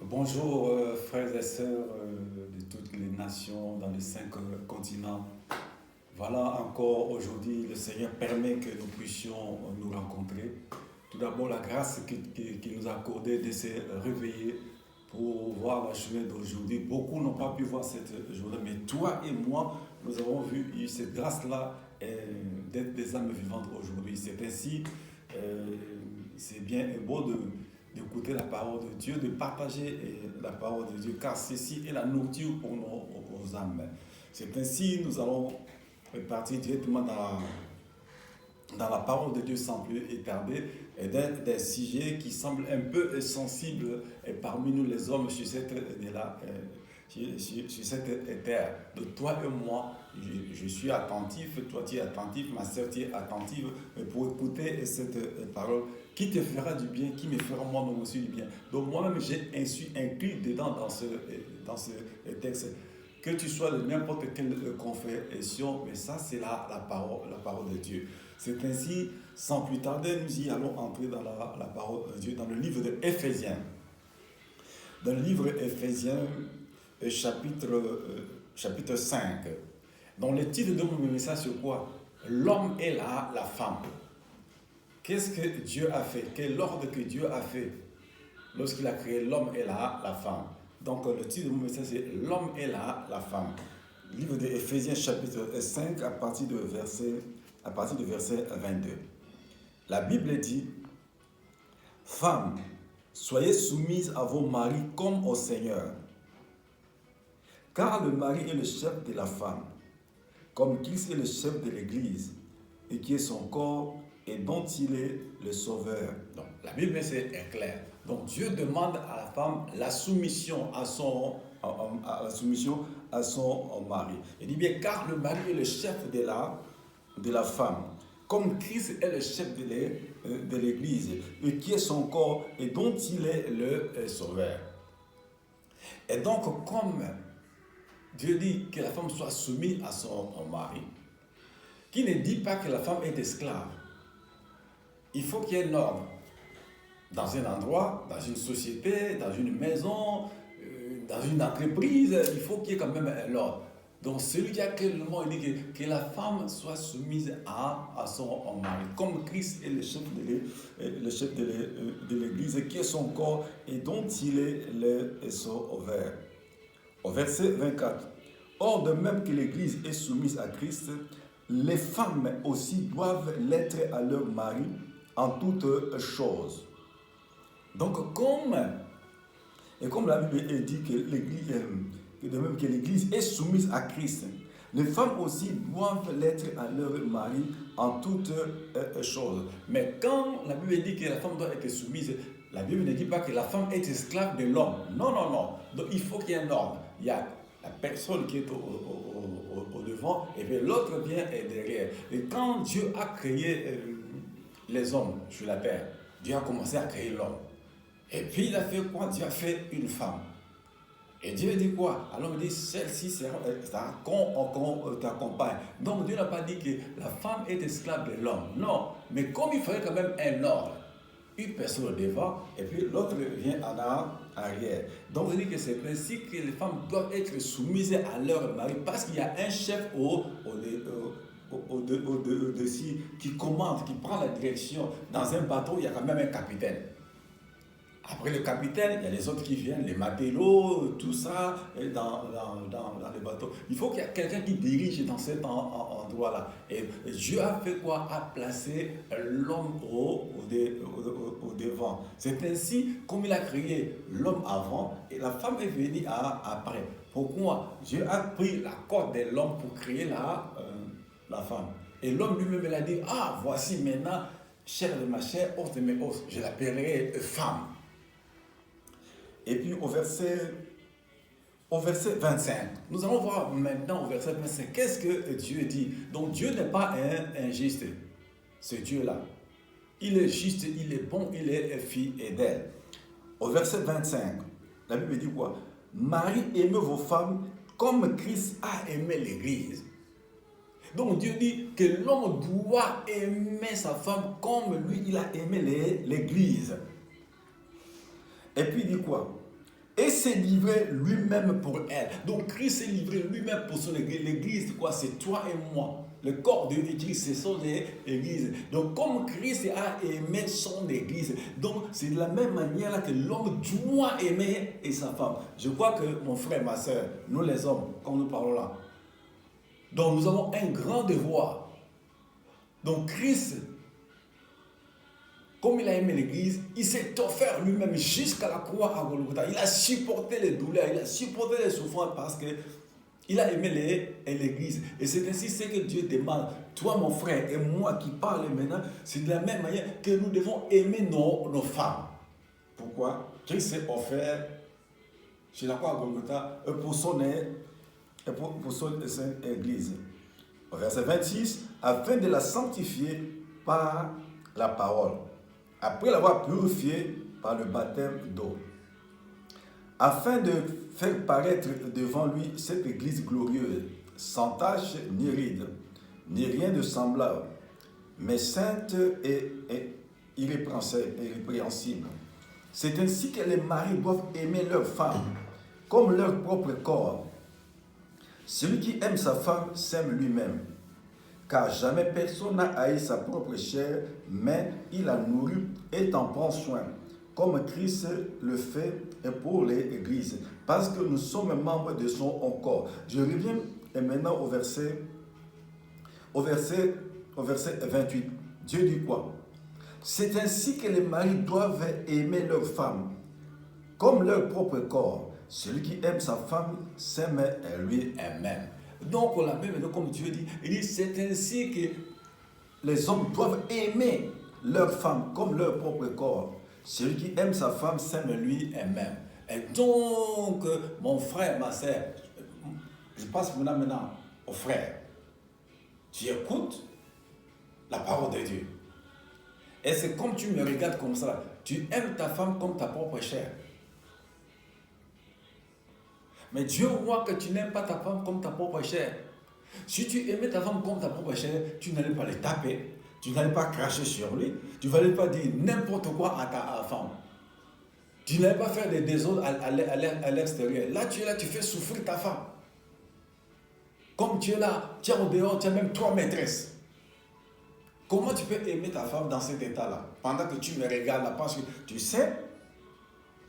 Bonjour frères et sœurs de toutes les nations dans les 5 continents. Voilà encore aujourd'hui le Seigneur permet que nous puissions nous rencontrer. Tout d'abord la grâce qu'il nous a accordée de se réveiller pour voir la journée d'aujourd'hui. Beaucoup n'ont pas pu voir cette journée, mais toi et moi, nous avons eu cette grâce-là d'être des âmes vivantes aujourd'hui. C'est ainsi, c'est bien et beau d'écouter la parole de Dieu, de partager la parole de Dieu, car ceci est la nourriture pour nos âmes. C'est ainsi nous allons partir directement dans la parole de Dieu sans plus étarder, et des sujets qui semblent un peu sensibles parmi nous les hommes sur cette terre. De toi et moi, je suis attentif, toi tu es attentif, ma soeur tu es attentive pour écouter cette parole qui te fera du bien, qui me fera moi-même aussi du bien. Donc moi-même j'ai inclus dedans dans ce texte. Que tu sois de n'importe quelle confession, mais ça c'est la parole de Dieu. C'est ainsi, sans plus tarder, nous y allons entrer dans la parole de Dieu, dans le livre de Éphésiens. Dans le livre Éphésiens, chapitre 5, dont le titre de mon message c'est quoi? L'homme est là, la femme. Qu'est-ce que Dieu a fait? Quel ordre que Dieu a fait lorsqu'il a créé l'homme et la femme? Donc le titre de mon message c'est l'homme est là, la femme. Livre de Éphésiens chapitre 5 à partir de verset 22. La Bible dit: Femmes, soyez soumises à vos maris comme au Seigneur. Car le mari est le chef de la femme, comme Christ est le chef de l'Église, et qui est son corps, et dont il est le sauveur. Donc, la Bible c'est clair. Donc Dieu demande à la femme la soumission à son mari. Il dit bien, car le mari est le chef de la femme, comme Christ est le chef de l'Église, et qui est son corps, et dont il est le sauveur. Et donc, comme Dieu dit que la femme soit soumise à son mari, qui ne dit pas que la femme est esclave. Il faut qu'il y ait un ordre. Dans un endroit, dans une société, dans une maison, dans une entreprise, il faut qu'il y ait quand même un ordre. Donc celui qui a créé le monde, il dit que la femme soit soumise à son mari, comme Christ est le chef de l'Église, qui est son corps et dont il est le sauveur. Au verset 24. Or, de même que l'Église est soumise à Christ, les femmes aussi doivent l'être à leur mari en toutes choses. Donc, comme la Bible dit que de même que l'Église est soumise à Christ, les femmes aussi doivent l'être à leur mari en toutes choses. Mais quand la Bible dit que la femme doit être soumise, la Bible ne dit pas que la femme est esclave de l'homme. Non, non, non. Donc, il faut qu'il y ait un ordre. Il y a la personne qui est au devant et puis l'autre vient derrière. Et quand Dieu a créé les hommes sur la terre, Dieu a commencé à créer l'homme. Et puis il a fait quoi? Dieu a fait une femme. Et Dieu dit quoi? Alors il dit, celle-ci sera qu'on t'accompagne. Donc Dieu n'a pas dit que la femme est esclave de l'homme. Non, mais comme il fallait quand même un ordre, une personne au devant et puis l'autre vient en arrière. Donc il dit que c'est ainsi que les femmes doivent être soumises à leur mari parce qu'il y a un chef au-dessus qui commande, qui prend la direction. Dans un bateau, il y a quand même un capitaine. Après le capitaine, il y a les autres qui viennent, les matelots, tout ça, dans les bateaux. Il faut qu'il y ait quelqu'un qui dirige dans cet endroit-là. Et Dieu a fait quoi? A placé l'homme au devant. C'est ainsi comme il a créé l'homme avant et la femme est venue après. Pourquoi? Dieu a pris la corde de l'homme pour créer la femme. Et l'homme lui-même, il a dit, ah, voici maintenant, chair de ma chair, os de mes os, je l'appellerai femme. Et puis au verset 25, nous allons voir maintenant au verset 25, qu'est-ce que Dieu dit? Donc Dieu n'est pas injuste, ce Dieu-là. Il est juste, il est bon, il est fidèle. Au verset 25, la Bible dit quoi? Marie, aimez vos femmes comme Christ a aimé l'Église. Donc Dieu dit que l'homme doit aimer sa femme comme lui, il a aimé l'Église. Et puis il dit quoi? et s'est livré lui-même pour elle. Donc Christ s'est livré lui-même pour son église. L'église, quoi? C'est toi et moi. Le corps de Christ, c'est son église. Donc comme Christ a aimé son église, donc c'est de la même manière là que l'homme doit aimer et sa femme. Je crois que mon frère, ma soeur, nous les hommes, comme nous parlons là, donc nous avons un grand devoir. Donc Christ, comme il a aimé l'église, il s'est offert lui-même jusqu'à la croix à Golgotha. Il a supporté les douleurs, il a supporté les souffrances parce qu'il a aimé l'église. Et c'est ainsi ce que Dieu demande. Toi, mon frère, et moi qui parle maintenant, c'est de la même manière que nous devons aimer nos femmes. Pourquoi? Christ s'est offert chez la croix à Golgotha pour son église. Au verset 26, afin de la sanctifier par la parole, après l'avoir purifiée par le baptême d'eau, afin de faire paraître devant lui cette église glorieuse, sans tache ni ride, ni rien de semblable, mais sainte et irrépréhensible. C'est ainsi que les maris doivent aimer leur femme comme leur propre corps. Celui qui aime sa femme s'aime lui-même, car jamais personne n'a haï sa propre chair, mais il la nourrit et en prend soin, comme Christ le fait pour l'Église, parce que nous sommes membres de son corps. Je reviens maintenant au verset 28. Dieu dit quoi? C'est ainsi que les maris doivent aimer leur femme, comme leur propre corps. Celui qui aime sa femme s'aime lui-même. Donc, la même manière, comme Dieu dit, il dit, c'est ainsi que les hommes doivent aimer leur femme comme leur propre corps. Celui qui aime sa femme s'aime lui-même. Et donc, mon frère, ma soeur, je passe maintenant au frère. Tu écoutes la parole de Dieu. Et c'est comme tu me regardes comme ça. Tu aimes ta femme comme ta propre chair. Mais Dieu voit que tu n'aimes pas ta femme comme ta propre chair. Si tu aimais ta femme comme ta propre chair, tu n'allais pas les taper, tu n'allais pas cracher sur lui, tu n'allais pas dire n'importe quoi à ta femme. Tu n'allais pas faire des désordres à l'extérieur. Là, tu es là, tu fais souffrir ta femme. Comme tu es là, tu es au dehors, tu as même 3 maîtresses. Comment tu peux aimer ta femme dans cet état-là, pendant que tu me regardes là, parce que tu sais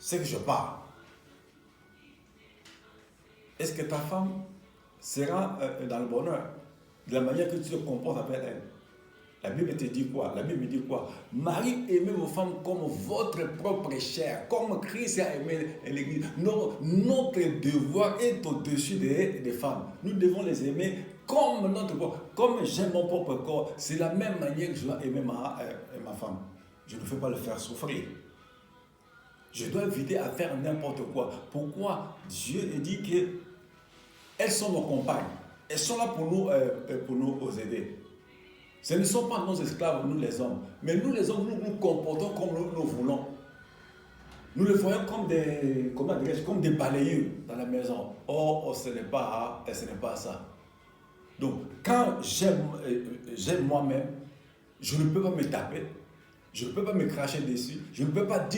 ce que je parle. Est-ce que ta femme sera dans le bonheur de la manière que tu te comportes avec elle? La Bible te dit quoi? La Bible dit quoi? Marie, aimez vos femmes comme votre propre chair, comme Christ a aimé l'Église. Notre devoir est au-dessus des femmes. Nous devons les aimer comme notre corps. Comme j'aime mon propre corps, c'est la même manière que je dois aimer ma femme. Je ne veux pas le faire souffrir. Je dois éviter à faire n'importe quoi. Pourquoi? Dieu dit qu'elles sont nos compagnes. Elles sont là pour nous aider. Ce ne sont pas nos esclaves, nous les hommes. Mais nous les hommes, nous nous comportons comme nous voulons. Nous les voyons comme des balayeurs dans la maison. Or, ce n'est pas ça. Donc, quand j'aime moi-même, je ne peux pas me taper. Je ne peux pas me cracher dessus. Je ne peux pas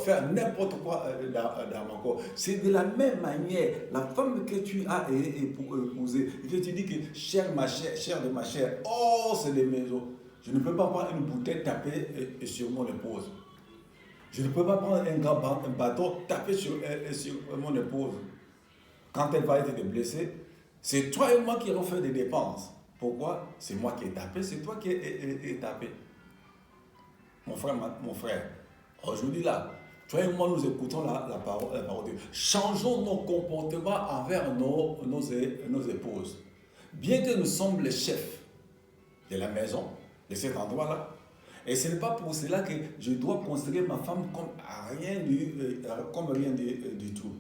faire n'importe quoi dans mon corps. C'est de la même manière, la femme que tu as épousée, je te dis que chère de ma chair, oh, c'est des maisons. Je ne peux pas prendre une bouteille taper sur mon épouse. Je ne peux pas prendre un bâton taper sur mon épouse. Quand elle va être blessée, c'est toi et moi qui allons faire des dépenses. Pourquoi? C'est moi qui ai tapé, c'est toi qui ai tapé. Mon frère, aujourd'hui là, toi et moi nous écoutons la parole de Dieu. Changeons nos comportements envers nos épouses. Bien que nous sommes les chefs de la maison, de cet endroit-là, et ce n'est pas pour cela que je dois considérer ma femme comme rien du tout.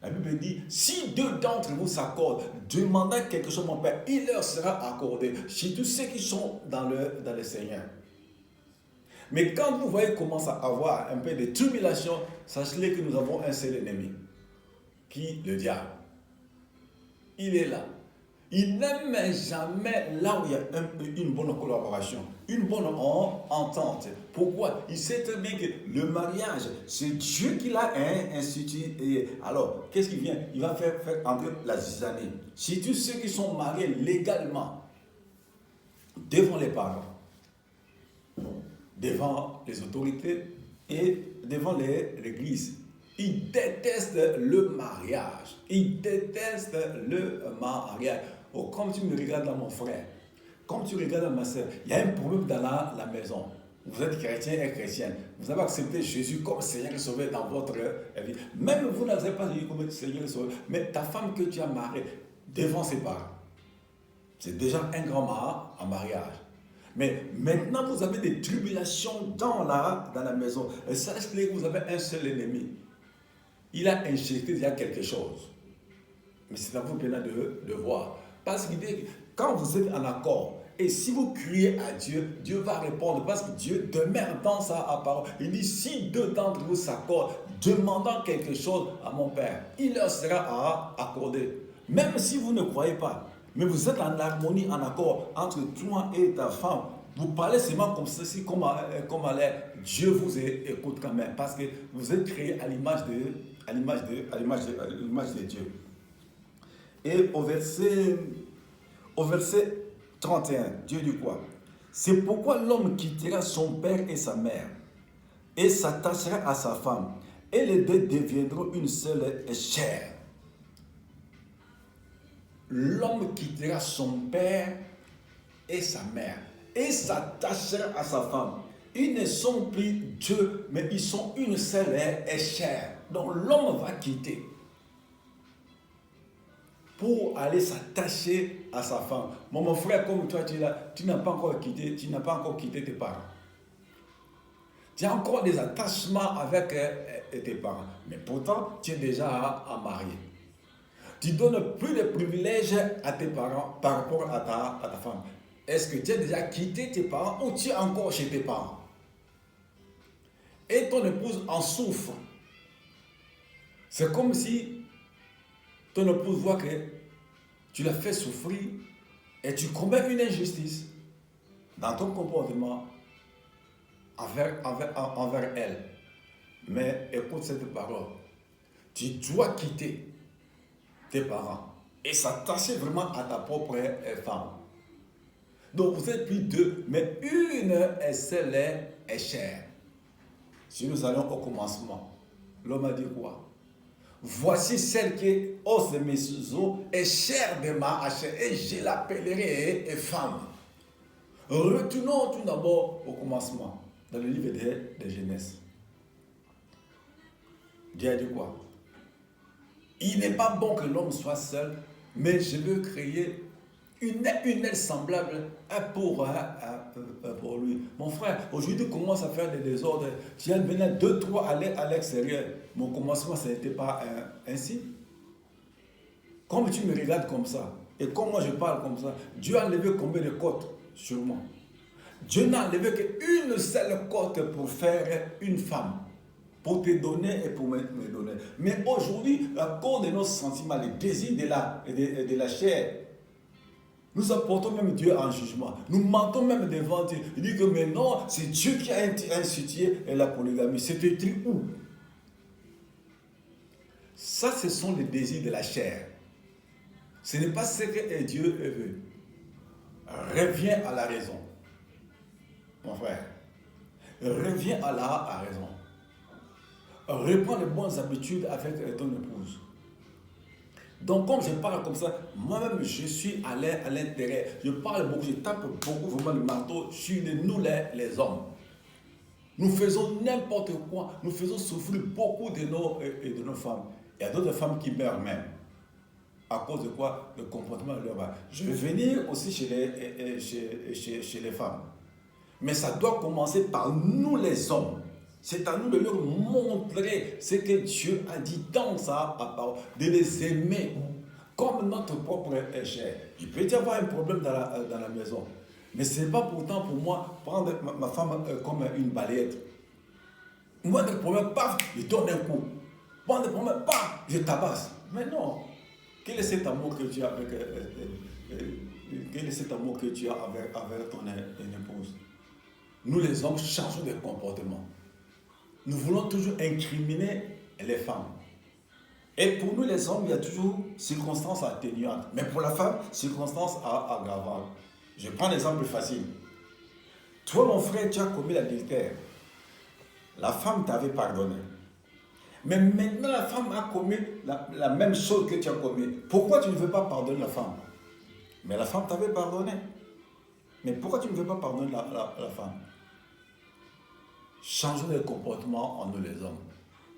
La Bible dit, si 2 d'entre vous s'accordent, demandez quelque chose à mon Père, il leur sera accordé. Chez tous ceux qui sont dans le Seigneur. Mais quand vous voyez commence à avoir un peu de tribulation, sachez que nous avons un seul ennemi, qui le diable. Il est là. Il n'aime jamais là où il y a une bonne collaboration. une bonne entente. Pourquoi? Il sait très bien que le mariage, c'est Dieu qui l'a institué. Et alors, qu'est-ce qu'il vient? Il va faire entrer la zizanie. Si tous ceux qui sont mariés légalement, devant les parents, devant les autorités et devant l'église, ils détestent le mariage. Ils détestent le mariage. Oh, comme tu me regardes là, mon frère, comme tu regardes ma soeur, il y a un problème dans la maison. Vous êtes chrétien et chrétienne. Vous avez accepté Jésus comme Seigneur et Sauveur dans votre vie. Même vous n'avez pas Jésus comme Seigneur et Sauveur. Mais ta femme que tu as mariée devant ses parents, c'est déjà un grand mariage. Mais maintenant, vous avez des tribulations dans la maison. Et ça explique que vous avez un seul ennemi. Il a injecté déjà quelque chose. Mais c'est à vous maintenant de voir. Parce qu'il dit que quand vous êtes en accord, et si vous criez à Dieu, Dieu va répondre. Parce que Dieu demeure dans sa parole. Il dit, si deux d'entre vous s'accordent, demandant quelque chose à mon Père, il leur sera accordé. Même si vous ne croyez pas. Mais vous êtes en harmonie, en accord entre toi et ta femme. Vous parlez seulement comme ceci, comme Dieu vous écoute quand même. Parce que vous êtes créé à l'image de Dieu. Et au verset 31, Dieu dit quoi? C'est pourquoi l'homme quittera son père et sa mère et s'attachera à sa femme. Et les deux deviendront une seule chair. L'homme quittera son père et sa mère et s'attachera à sa femme. Ils ne sont plus deux, mais ils sont une seule chair. Donc l'homme va quitter pour aller s'attacher à sa femme. Mon frère, comme toi, tu n'as pas encore quitté tes parents. Tu as encore des attachements avec tes parents. Mais pourtant, tu es déjà marié. Tu ne donnes plus de privilèges à tes parents par rapport à ta femme. Est-ce que tu as déjà quitté tes parents ou tu es encore chez tes parents? Et ton épouse en souffre. C'est comme si ton épouse voit que tu l'as fait souffrir et tu commets une injustice dans ton comportement envers elle. Mais écoute cette parole. Tu dois quitter tes parents et s'attacher vraiment à ta propre femme. Donc vous êtes plus deux, mais une seule est chère. Si nous allons au commencement, l'homme a dit quoi? Voici celle qui est os de mes os et chair de ma chair, et je l'appellerai femme. Retournons tout d'abord au commencement, dans le livre de Genèse. Dieu a dit quoi? Il n'est pas bon que l'homme soit seul, mais je veux créer une aile semblable pour lui. Mon frère, aujourd'hui tu commences à faire des désordres. Tu as maintenant 2-3 à l'extérieur. Mon commencement, ce n'était pas ainsi. Comme tu me regardes comme ça, et comme moi je parle comme ça, Dieu a enlevé combien de côtes sur moi? Dieu n'a enlevé qu'une seule côte pour faire une femme. Pour te donner et pour me donner. Mais aujourd'hui, à cause de nos sentiments, les désirs de la chair, nous apportons même Dieu en jugement. Nous mentons même devant Dieu. Il dit que mais non, c'est Dieu qui a institué la polygamie. C'est écrit où? Ça, ce sont les désirs de la chair. Ce n'est pas ce que Dieu veut. Reviens à la raison. Mon frère. Reviens à la raison. Reprends les bonnes habitudes avec ton épouse. Donc, comme je parle comme ça, moi-même, je suis à l'intérieur. Je parle beaucoup, je tape beaucoup vraiment le marteau sur nous, les hommes. Nous faisons n'importe quoi. Nous faisons souffrir beaucoup de nos femmes. Il y a d'autres femmes qui meurent même. À cause de quoi? Le comportement de leur mari. Je vais venir aussi chez les femmes. Mais ça doit commencer par nous, les hommes. C'est à nous de leur montrer ce que Dieu a dit dans sa parole, de les aimer comme notre propre chair. Il peut y avoir un problème dans la maison, mais ce n'est pas pourtant pour moi prendre ma femme comme une balayette. Moi, des problèmes, paf, je donne un coup. Moi, des problèmes, paf, je tabasse. Mais non. Quel est cet amour que tu as avec ton épouse? nous les hommes changeons de comportement. Nous voulons toujours incriminer les femmes. Et pour nous les hommes, il y a toujours circonstances atténuantes. Mais pour la femme, circonstances aggravantes. Je prends l'exemple facile. Toi, mon frère, tu as commis l'adultère. La femme t'avait pardonné. Mais maintenant, la femme a commis la même chose que tu as commis. Pourquoi tu ne veux pas pardonner la femme? Mais la femme t'avait pardonné. Mais pourquoi tu ne veux pas pardonner la femme? Changeons de comportement en nous les hommes.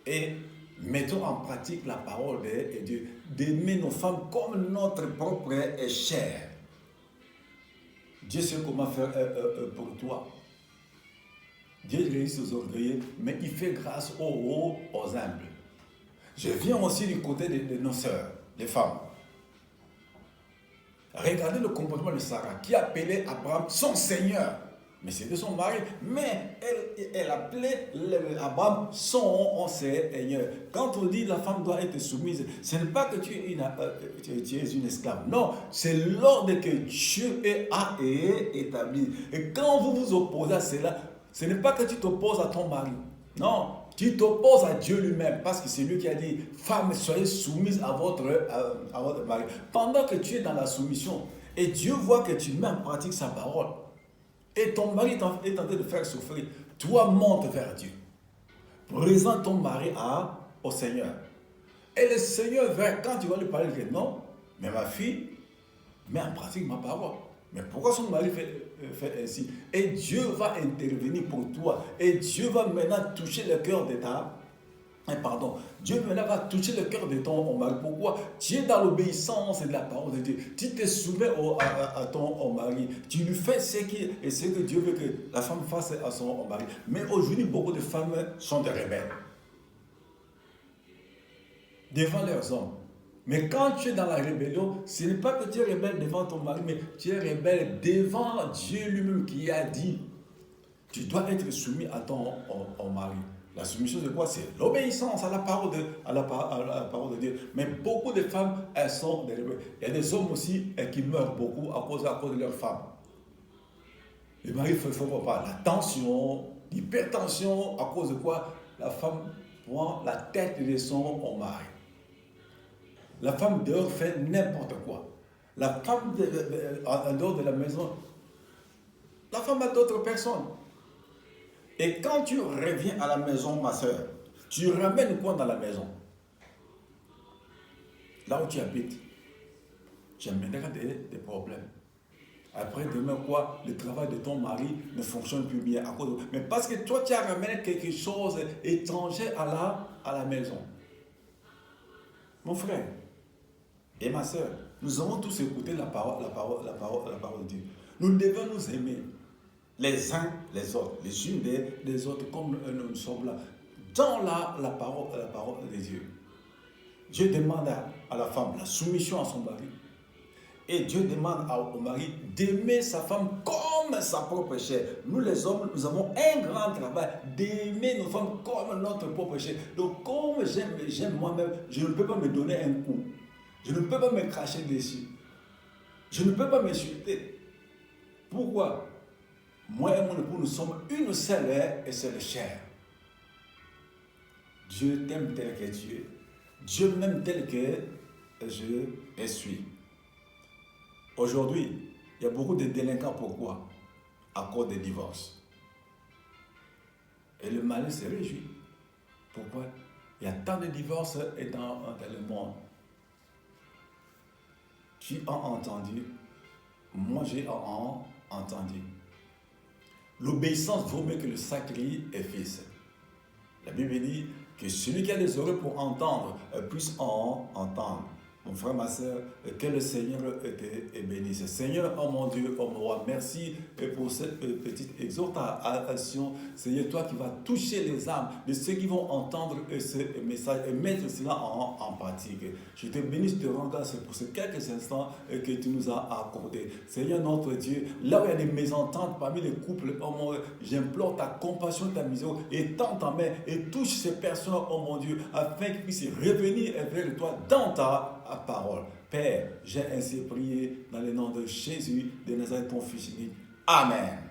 Et mettons en pratique la parole de Dieu. D'aimer nos femmes comme notre propre chair. Dieu sait comment faire pour toi. Dieu réussit aux orgueilleux, mais il fait grâce aux humbles. Je viens aussi du côté de nos sœurs, les femmes. Regardez le comportement de Sarah, qui appelait Abraham son Seigneur. Mais c'était son mari. Mais elle appelait Abraham son Seigneur. Quand on dit la femme doit être soumise, ce n'est pas que tu es une esclave. Non, c'est l'ordre que Dieu a établi. Et quand vous vous opposez à cela, ce n'est pas que tu t'opposes à ton mari. Non, tu t'opposes à Dieu lui-même. Parce que c'est lui qui a dit, femmes, soyez soumises à votre mari. Pendant que tu es dans la soumission, et Dieu voit que tu mets en pratique sa parole, et ton mari est en train de faire souffrir, toi monte vers Dieu. Présente ton mari au Seigneur. Et le Seigneur, quand tu vas lui parler, il dit non, mais ma fille met en pratique ma parole. Mais pourquoi son mari fait ainsi? Et Dieu va intervenir pour toi. Et Dieu va maintenant toucher le cœur de Dieu maintenant va toucher le cœur de ton mari. Pourquoi? Tu es dans l'obéissance de la parole de Dieu. Tu te soumets à ton mari. Tu lui fais ce que Dieu veut que la femme fasse à son mari. Mais aujourd'hui, beaucoup de femmes sont des rebelles. Devant leurs hommes. Mais quand tu es dans la rébellion, ce n'est pas que tu es rebelle devant ton mari, mais tu es rebelle devant Dieu lui-même qui a dit, tu dois être soumis à ton mari. La soumission de quoi? C'est l'obéissance à la parole de Dieu. Mais beaucoup de femmes, elles sont des rebelles. Il y a des hommes aussi qui meurent beaucoup à cause de leurs femmes. Le mari ne fait pas la tension, l'hypertension, à cause de quoi? La femme prend la tête de son mari. La femme dehors fait n'importe quoi. La femme en dehors de la maison, la femme a d'autres personnes. Et quand tu reviens à la maison, ma soeur, tu ramènes quoi dans la maison? Là où tu habites, tu amèneras des problèmes. Après, demain, quoi? Le travail de ton mari ne fonctionne plus bien. Mais parce que toi, tu as ramené quelque chose d'étranger à la maison. Mon frère et ma soeur, nous avons tous écouté la parole de Dieu. Nous devons nous aimer les uns les autres, les unes des autres, comme nous sommes là, dans la parole de Dieu. Dieu demande à la femme la soumission à son mari. Et Dieu demande au mari d'aimer sa femme comme sa propre chair. Nous les hommes, nous avons un grand travail d'aimer nos femmes comme notre propre chair. Donc comme j'aime moi-même, je ne peux pas me donner un coup. Je ne peux pas me cracher dessus. Je ne peux pas m'insulter. Pourquoi? Moi et mon époux, nous sommes une seule et seule chair. Dieu t'aime tel que tu es. Dieu m'aime tel que je suis. Aujourd'hui, il y a beaucoup de délinquants. Pourquoi? À cause des divorces. Et le malin se réjouit. Pourquoi? Il y a tant de divorces dans le monde. Tu as entendu, moi j'ai entendu. L'obéissance vaut mieux que le sacrifice. La Bible dit que celui qui a des oreilles pour entendre puisse entendre. Mon frère, ma soeur, que le Seigneur te bénisse. Seigneur, oh mon Dieu, oh mon roi, merci pour cette petite exhortation. Seigneur, toi qui vas toucher les âmes de ceux qui vont entendre ce message et mettre cela en pratique. Je te bénis, je te rends grâce pour ces quelques instants que tu nous as accordés. Seigneur, notre Dieu, là où il y a des mésententes parmi les couples, oh mon Dieu, j'implore ta compassion, ta miséricorde, et tends ta main et touche ces personnes, oh mon Dieu, afin qu'ils puissent revenir vers toi dans ta parole. Père, j'ai ainsi prié dans le nom de Jésus de Nazareth, ton Fils unique. Amen.